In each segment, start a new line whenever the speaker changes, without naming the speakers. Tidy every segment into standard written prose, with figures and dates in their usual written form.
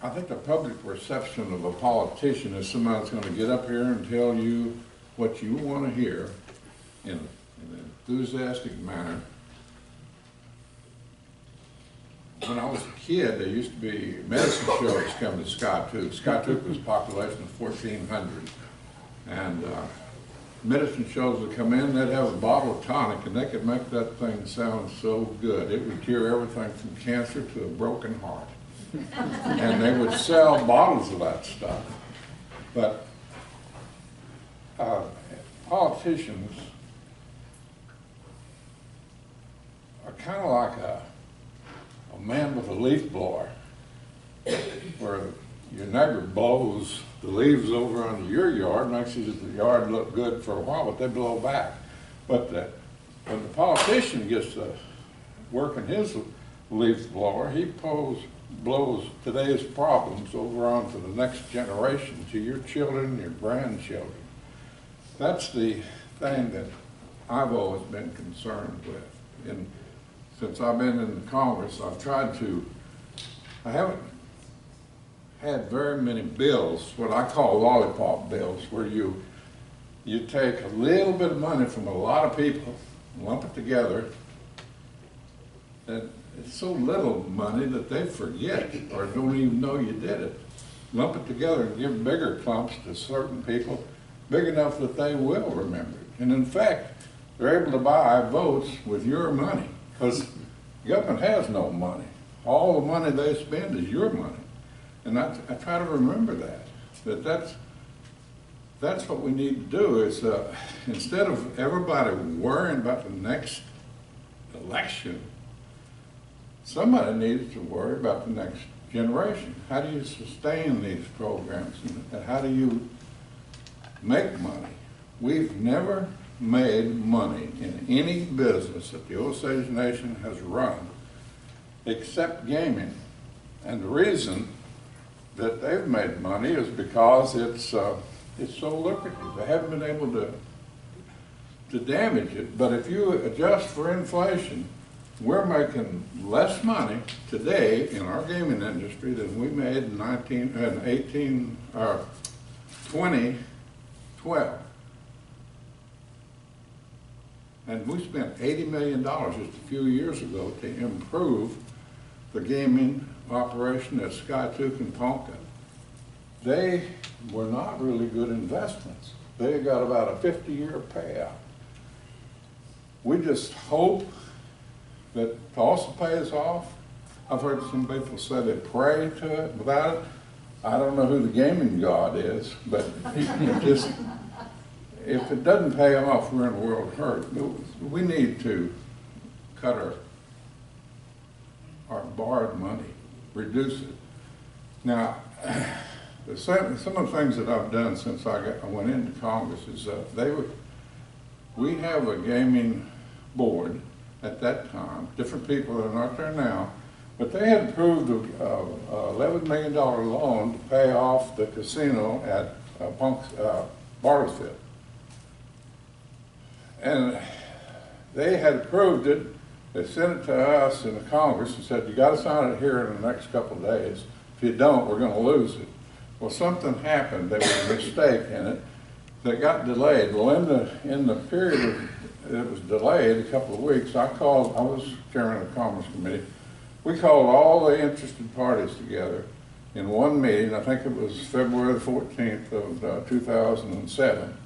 I think the public perception of a politician is somebody that's going to get up here and tell you what you want to hear in an enthusiastic manner. When I was a kid, there used to be medicine shows coming to Skytook. Skytook was a population of 1,400. And medicine shows would come in, they'd have a bottle of tonic, and they could make that thing sound so good. It would cure everything from cancer to a broken heart. And they would sell bottles of that stuff. But politicians are kind of like a man with a leaf blower, where your neighbor blows the leaves over onto your yard, makes the yard look good for a while, but they blow back. But when the politician gets to working his leaf blower, he blows today's problems over onto the next generation, to your children, your grandchildren. That's the thing that I've always been concerned with. And since I've been in Congress, I haven't had very many bills, what I call lollipop bills, where you take a little bit of money from a lot of people, lump it together, and it's so little money that they forget or don't even know you did it. Lump it together and give bigger clumps to certain people, big enough that they will remember it. And in fact, they're able to buy votes with your money, because the government has no money. All the money they spend is your money. And I try to remember that's what we need to do is instead of everybody worrying about the next election, somebody needs to worry about the next generation. How do you sustain these programs, and how do you make money? We've never made money in any business that the Osage Nation has run except gaming. And the reason that they've made money is because it's so lucrative. They haven't been able to damage it. But if you adjust for inflation, we're making less money today in our gaming industry than we made in 2012. And we spent $80 million just a few years ago to improve the gaming operation at Skytook and Ponca. They were not really good investments. They got about a 50-year payout. We just hope that it also pays off. I've heard some people say they pray to it without it. I don't know who the gaming god is, but just if it doesn't pay off, we're in a world of hurt. We need to cut our borrowed money, reduce it. Now, some of the things that I've done since I went into Congress is we have a gaming board at that time, different people that are not there now, but they had approved an $11 million loan to pay off the casino at Bartlesville. And they had approved it. They sent it to us in the Congress and said, you got to sign it here in the next couple of days. If you don't, we're going to lose it. Well, something happened. There was a mistake in it that got delayed. Well, in the period it was delayed a couple of weeks, I was chairman of the Commerce Committee. We called all the interested parties together in one meeting. I think it was February the 14th of 2007.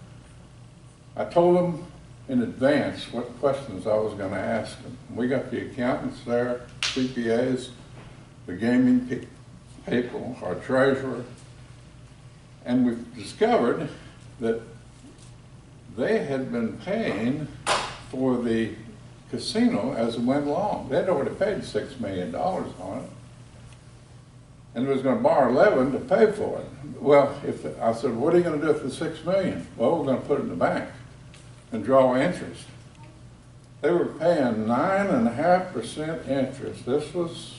I told them in advance what questions I was going to ask them. We got the accountants there, CPAs, the gaming people, our treasurer, and we've discovered that they had been paying for the casino as it went along. They'd already paid $6 million on it, and they was going to borrow 11 to pay for it. Well, I said, what are you going to do with the $6 million? Well, we're going to put it in the bank and draw interest. They were paying 9.5% interest. This was,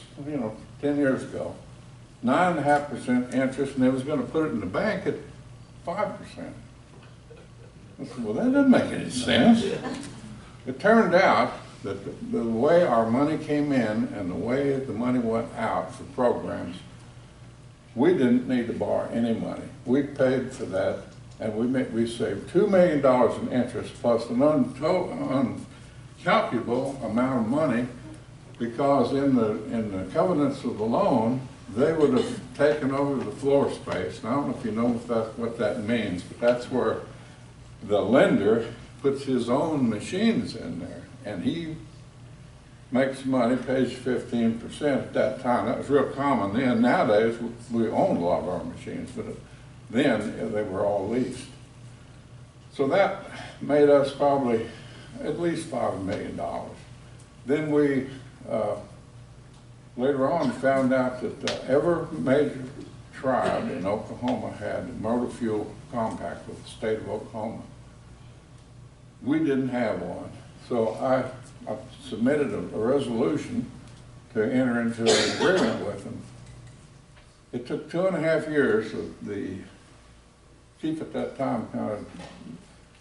10 years ago. 9.5% interest, and they was going to put it in the bank at 5%. I said, well, that doesn't make any sense. It turned out that the way our money came in and the way the money went out for programs, We didn't need to borrow any money. We paid for that, and we saved $2 million in interest plus an uncalculable amount of money, because in the covenants of the loan, they would have taken over the floor space. And I don't know if you know what that means, but that's where the lender puts his own machines in there, and he makes money, pays 15% at that time. That was real common then. Nowadays, we own a lot of our machines, but then they were all leased. So that made us probably at least $5 million. Then we later on found out that every major tribe in Oklahoma had a motor fuel compact with the state of Oklahoma. We didn't have one, so I submitted a resolution to enter into an agreement with them. It took 2.5 years. The chief at that time kind of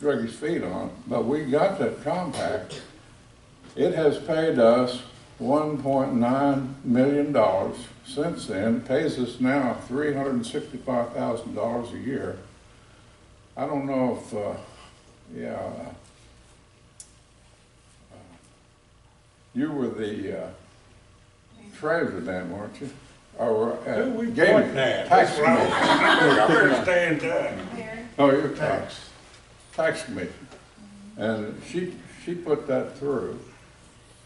drug his feet on it, but we got that compact. It has paid us $1.9 million since then. It pays us now $365,000 a year. I don't know if, you were the treasurer then, weren't you? Or
Who we
gave
pointing at?
tax
That's what
commission.
I better stand up.
Oh, you're tax commission. And she put that through.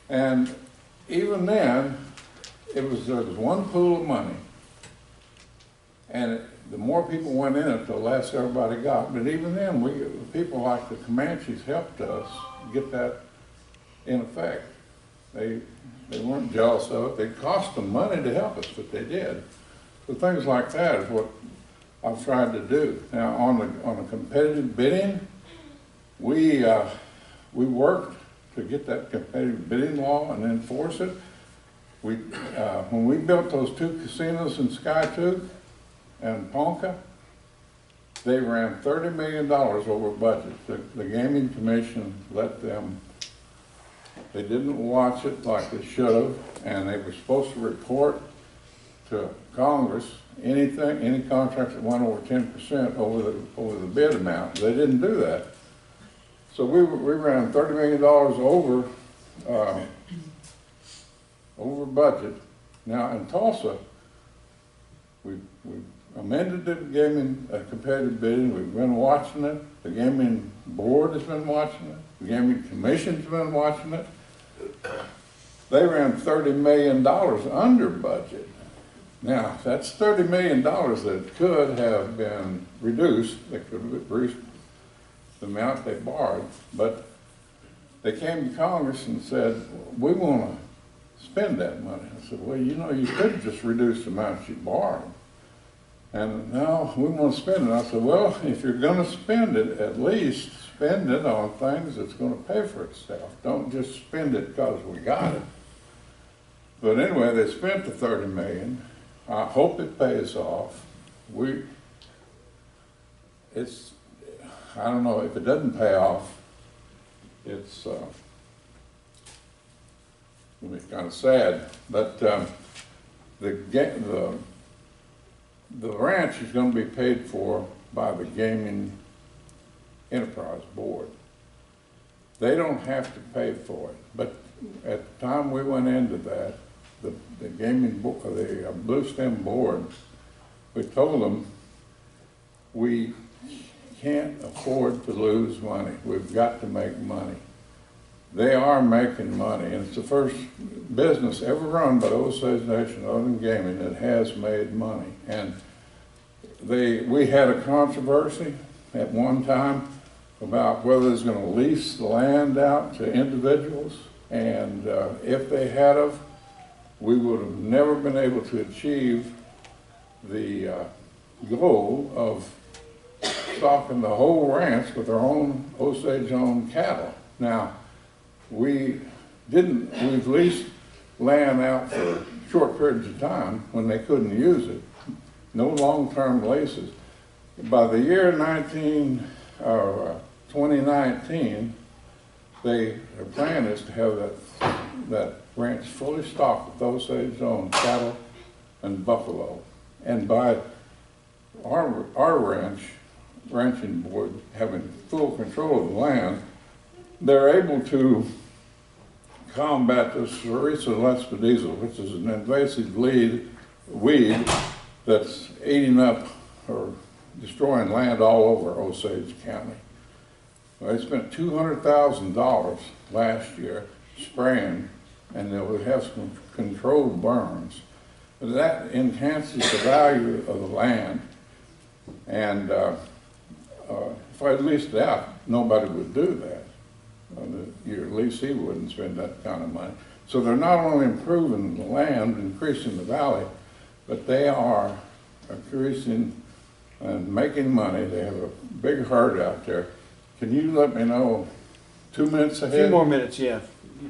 And even then, there was one pool of money. And the more people went in it, the less everybody got. But even then, people like the Comanches helped us get that in effect. They weren't jealous of it. It cost them money to help us, but they did. So things like that is what I've tried to do. Now, on the competitive bidding, we worked to get that competitive bidding law and enforce it. When we built those 2 casinos in Skytooth and Ponca, they ran $30 million over budget. The Gaming Commission let them. They didn't watch it like they should have, and they were supposed to report to Congress any contracts that went over 10% over the bid amount. They didn't do that. So we ran $30 million over budget. Now in Tulsa, we amended the gaming competitive bidding. We've been watching it. The gaming board has been watching it. The gaming commission's been watching it. They ran $30 million under budget. Now, that's $30 million that could have been reduced. They could have reduced the amount they borrowed, but they came to Congress and said, we want to spend that money. I said, well, you know, you could just reduce the amount you borrowed. And no, we want to spend it. I said, well, if you're going to spend it, at least spend it on things that's going to pay for itself. Don't just spend it because we got it. But anyway, they spent the $30 million. I hope it pays off. I don't know, if it doesn't pay off, it's gonna be kind of sad. But the ranch is going to be paid for by the Gaming Enterprise Board. They don't have to pay for it. But at the time we went into that, the Blue Stem Board, we told them we can't afford to lose money. We've got to make money. They are making money, and it's the first business ever run by the Osage Nation other than gaming that has made money. And we had a controversy at one time about whether it's going to lease the land out to individuals, and if they had of, we would have never been able to achieve the goal of stocking the whole ranch with our own Osage-owned cattle. Now, we've leased land out for short periods of time when they couldn't use it. No long-term leases. By the year 2019, their plan is to have that ranch fully stocked with Osage-owned cattle and buffalo. And by our ranching board having full control of the land, they're able to combat this Sericea lespedeza, which is an invasive weed that's eating up or destroying land all over Osage County. They spent $200,000 last year spraying, and they'll have some controlled burns. But that enhances the value of the land, and if I leased it out, nobody would do that. Your leasee wouldn't spend that kind of money. So they're not only improving the land, increasing the valley, but they are increasing and making money. They have a big herd out there. Can you let me know 2 minutes ahead?
A few more minutes, yeah.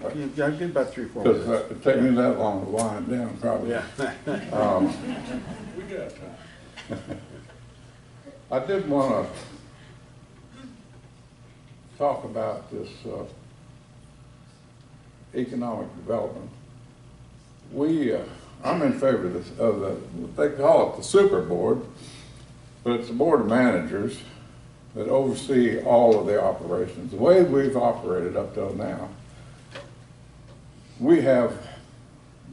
I'll give about 3 or 4 minutes.
Because it take me that long to wind down, probably.
Yeah.
We got time.
I did want to talk about this economic development. I'm in favor of what they call it the super board, but it's a board of managers that oversee all of the operations. The way we've operated up till now, we have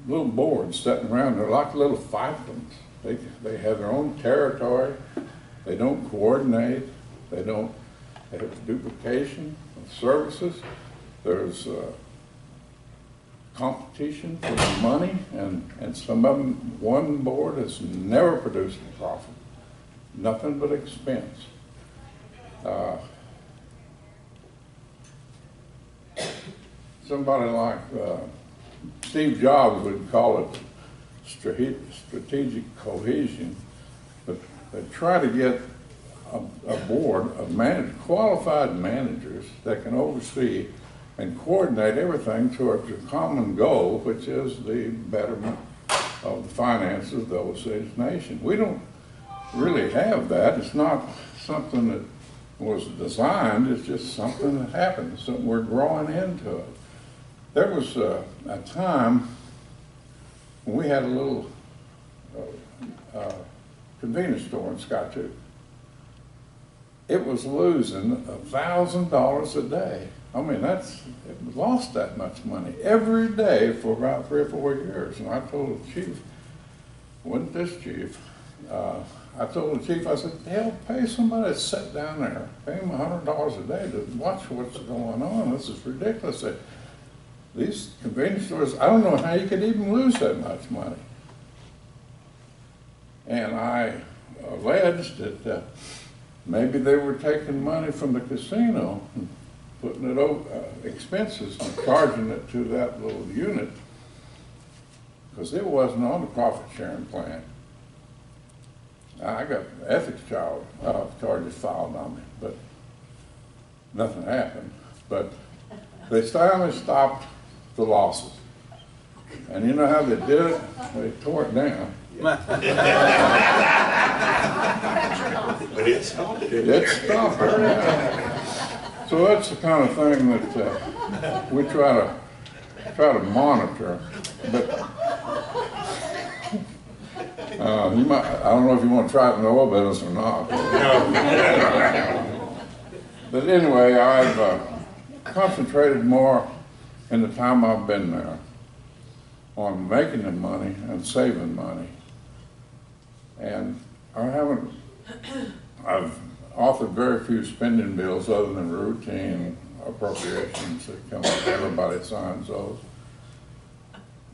little boards sitting around, they're like little fiefdoms. They have their own territory, they don't coordinate, they have duplication of services, there's competition for the money, and some of them, one board has never produced a profit, nothing but expense. Somebody like Steve Jobs would call it strategic cohesion, but they try to get a board of qualified managers that can oversee and coordinate everything towards a common goal, which is the betterment of the finances of the Osage Nation. We don't really have that. It's not something that was designed, it's just something that happened, something we're growing into it. There was a time when we had a little convenience store in Skiatook. It was losing $1,000 a day. I mean, it lost that much money every day for about 3 or 4 years. And I told the chief, wasn't this chief, I told the chief, I said, hell, pay somebody to sit down there, pay him $100 a day to watch what's going on. This is ridiculous. These convenience stores, I don't know how you could even lose that much money. And I alleged that maybe they were taking money from the casino and putting it over expenses and charging it to that little unit because it wasn't on the profit sharing plan. I got ethics charges filed on me, but nothing happened. But they finally stopped the losses. And you know how they did it? They tore it down.
But it stopped.
It stopped it, yeah. So that's the kind of thing that we try to monitor. But I don't know if you want to try it in the oil business or not. But anyway, I've concentrated more in the time I've been there on making the money and saving money. And I've authored very few spending bills other than routine appropriations that come up, everybody signs those.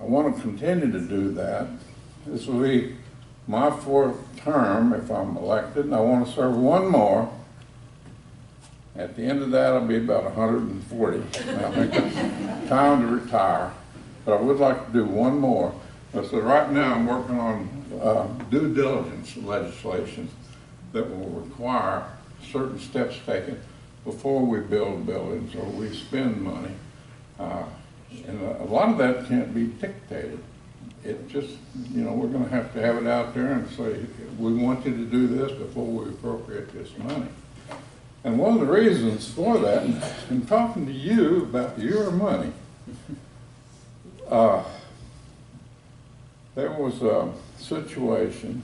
I want to continue to do that. This will be my 4th term if I'm elected, and I want to serve one more. At the end of that, I'll be about 140. I think it's time to retire, but I would like to do one more. So right now I'm working on due diligence legislation that will require certain steps taken before we build buildings or we spend money. And a lot of that can't be dictated. It just, we're going to have it out there and say, we want you to do this before we appropriate this money. And one of the reasons for that, in talking to you about your money, there was a situation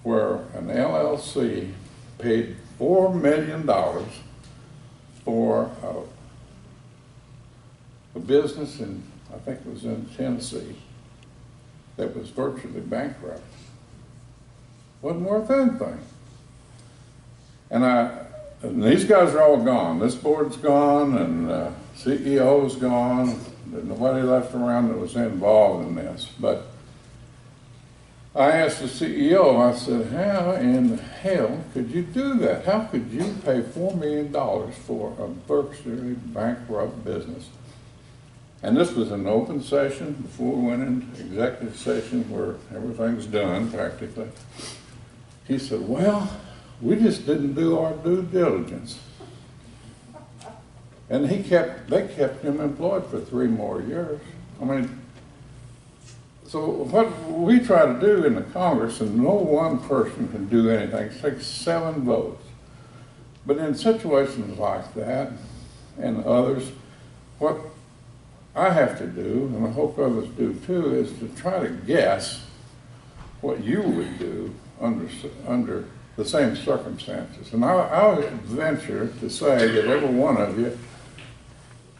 where an LLC paid $4 million for a business in, I think it was in Tennessee, that was virtually bankrupt. Wasn't worth anything. And these guys are all gone. This board's gone, and CEO's gone. There's nobody left around that was involved in this. But I asked the CEO, I said, how in the hell could you do that? How could you pay $4 million for a virtually bankrupt business? And this was an open session before we went into executive session where everything's done practically. He said, well, we just didn't do our due diligence. And they kept him employed for 3 more years. I mean, so what we try to do in the Congress, and no one person can do anything, it takes 7 votes. But in situations like that and others, what I have to do, and I hope others do too, is to try to guess what you would do under the same circumstances. And I would venture to say that every one of you,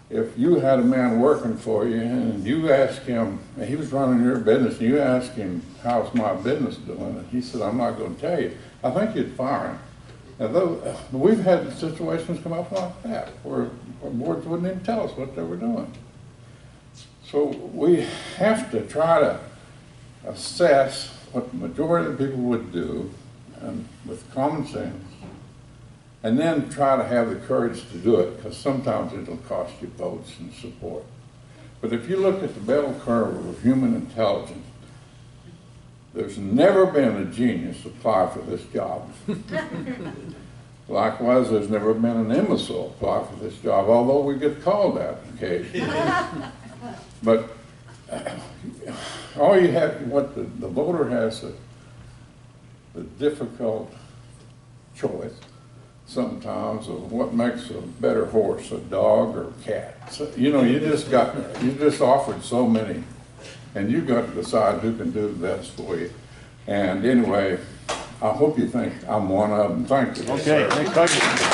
if you had a man working for you and you asked him, he was running your business, and you asked him, how's my business doing? And he said, I'm not going to tell you. I think you'd fire him. Now, we've had situations come up like that where boards wouldn't even tell us what they were doing. So we have to try to assess what the majority of the people would do, and with common sense, and then try to have the courage to do it, because sometimes it'll cost you votes and support. But if you look at the bell curve of human intelligence, there's never been a genius apply for this job. Likewise, there's never been an imbecile apply for this job, although we get called that occasionally. But all you have, what the voter has, the difficult choice sometimes of what makes a better horse, a dog or a cat. So, you know, you just offered so many, and you've got to decide who can do the best for you. And anyway, I hope you think I'm one of them. Thank you.
Okay, thanks, Kugee.